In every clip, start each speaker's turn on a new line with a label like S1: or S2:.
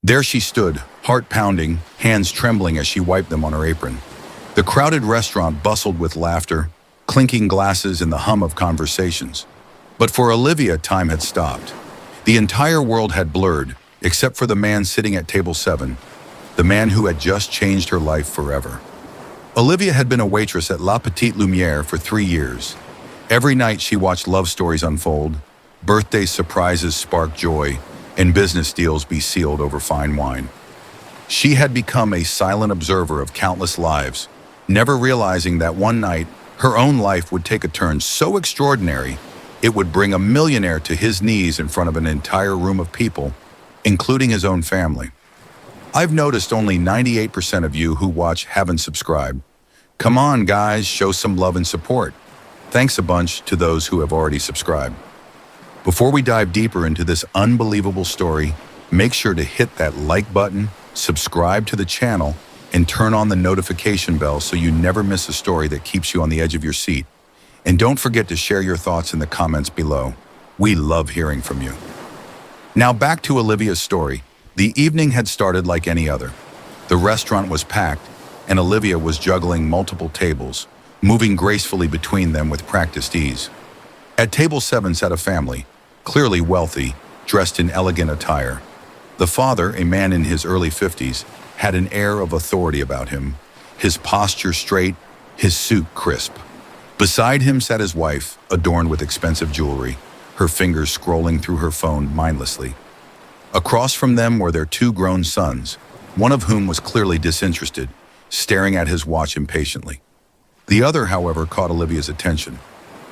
S1: There she stood, heart pounding, hands trembling as she wiped them on her apron. The crowded restaurant bustled with laughter, clinking glasses and the hum of conversations. But for Olivia, time had stopped. The entire world had blurred, except for the man sitting at table 7, the man who had just changed her life forever. Olivia had been a waitress at La Petite Lumière for 3 years. Every night she watched love stories unfold, birthday surprises spark joy, and business deals be sealed over fine wine. She had become a silent observer of countless lives, never realizing that one night her own life would take a turn so extraordinary it would bring a millionaire to his knees in front of an entire room of people, including his own family. I've noticed only 98% of you who watch haven't subscribed. Come on, guys, show some love and support. Thanks a bunch to those who have already subscribed. Before we dive deeper into this unbelievable story, make sure to hit that like button, subscribe to the channel, and turn on the notification bell so you never miss a story that keeps you on the edge of your seat. And don't forget to share your thoughts in the comments below. We love hearing from you. Now back to Olivia's story. The evening had started like any other. The restaurant was packed, and Olivia was juggling multiple tables, moving gracefully between them with practiced ease. At table 7 sat a family, clearly wealthy, dressed in elegant attire. The father, a man in his early 50s, had an air of authority about him, his posture straight, his suit crisp. Beside him sat his wife, adorned with expensive jewelry, her fingers scrolling through her phone mindlessly. Across from them were their 2 grown sons, one of whom was clearly disinterested, staring at his watch impatiently. The other, however, caught Olivia's attention,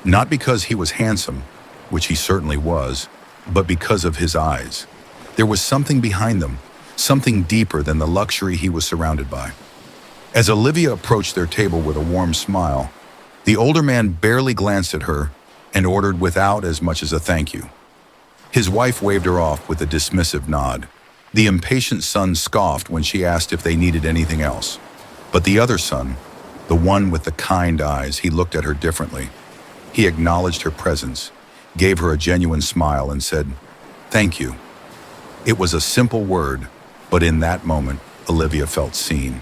S1: not because he was handsome, which he certainly was, but because of his eyes. There was something behind them, something deeper than the luxury he was surrounded by. As Olivia approached their table with a warm smile, the older man barely glanced at her and ordered without as much as a thank you. His wife waved her off with a dismissive nod. The impatient son scoffed when she asked if they needed anything else. But the other son, the one with the kind eyes, he looked at her differently. He acknowledged her presence, gave her a genuine smile, and said, "Thank you." It was a simple word, but in that moment, Olivia felt seen.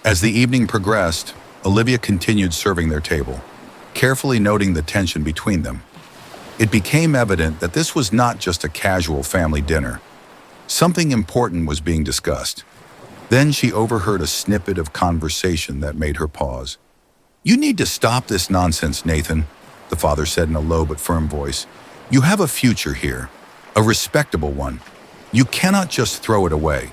S1: As the evening progressed, Olivia continued serving their table, carefully noting the tension between them. It became evident that this was not just a casual family dinner. Something important was being discussed. Then she overheard a snippet of conversation that made her pause. "You need to stop this nonsense, Nathan," the father said in a low but firm voice. "You have a future here, a respectable one. You cannot just throw it away."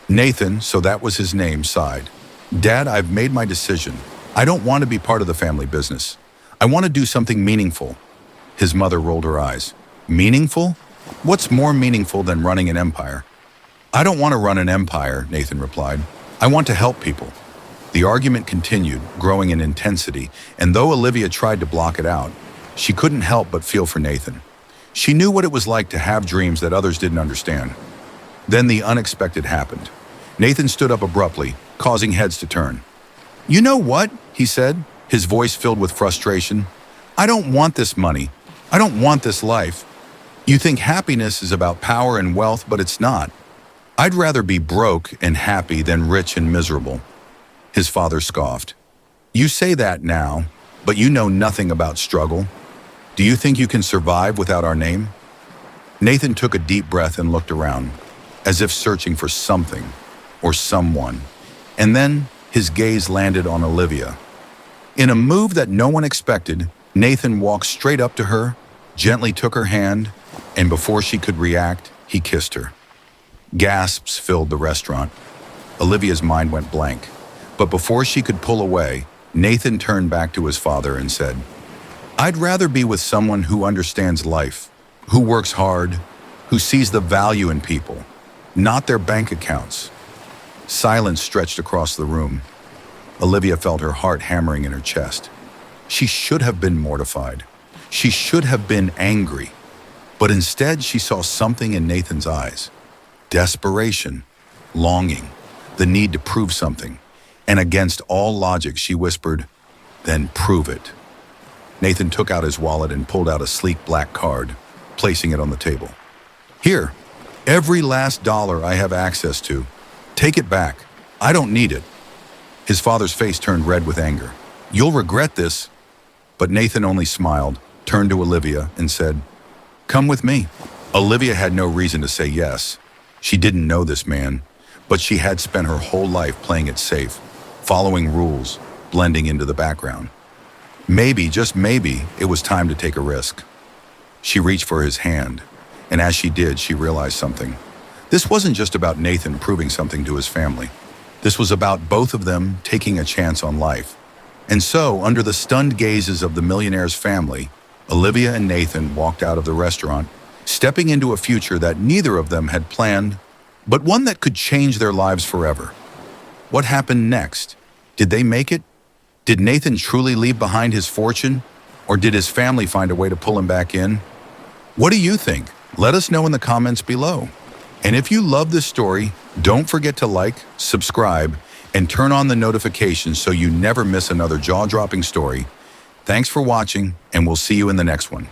S1: Nathan, so that was his name, sighed. "Dad, I've made my decision. I don't want to be part of the family business. I want to do something meaningful." His mother rolled her eyes. "Meaningful? What's more meaningful than running an empire?" "I don't want to run an empire," Nathan replied. "I want to help people." The argument continued, growing in intensity, and though Olivia tried to block it out, she couldn't help but feel for Nathan. She knew what it was like to have dreams that others didn't understand. Then the unexpected happened. Nathan stood up abruptly, causing heads to turn. "You know what?" he said, his voice filled with frustration. "I don't want this money. I don't want this life. You think happiness is about power and wealth, but it's not. I'd rather be broke and happy than rich and miserable." His father scoffed. "You say that now, but you know nothing about struggle. Do you think you can survive without our name?" Nathan took a deep breath and looked around, as if searching for something or someone, and then his gaze landed on Olivia. In a move that no one expected, Nathan walked straight up to her, gently took her hand, and before she could react, he kissed her. Gasps filled the restaurant. Olivia's mind went blank. But before she could pull away, Nathan turned back to his father and said, "I'd rather be with someone who understands life, who works hard, who sees the value in people, not their bank accounts." Silence stretched across the room. Olivia felt her heart hammering in her chest. She should have been mortified. She should have been angry. But instead, she saw something in Nathan's eyes. Desperation, longing, the need to prove something. And against all logic, she whispered, "Then prove it." Nathan took out his wallet and pulled out a sleek black card, placing it on the table. "Here, Every last dollar I have access to. Take it back. I don't need it. His father's face turned red with anger. You'll regret this. But Nathan only smiled, turned to Olivia, and said, Come with me. Olivia had no reason to say yes. She didn't know this man, but she had spent her whole life playing it safe, following rules, blending into the background. Maybe, just maybe, it was time to take a risk. She reached for his hand, and as she did, she realized something. This wasn't just about Nathan proving something to his family. This was about both of them taking a chance on life. And so, under the stunned gazes of the Millionaire's family, Olivia and Nathan walked out of the restaurant, stepping into a future that neither of them had planned, but one that could change their lives forever. What happened next? Did they make it? Did Nathan truly leave behind his fortune? Or did his family find a way to pull him back in? What do you think? Let us know in the comments below. And if you love this story, don't forget to like, subscribe, and turn on the notifications so you never miss another jaw-dropping story. Thanks for watching, and we'll see you in the next one.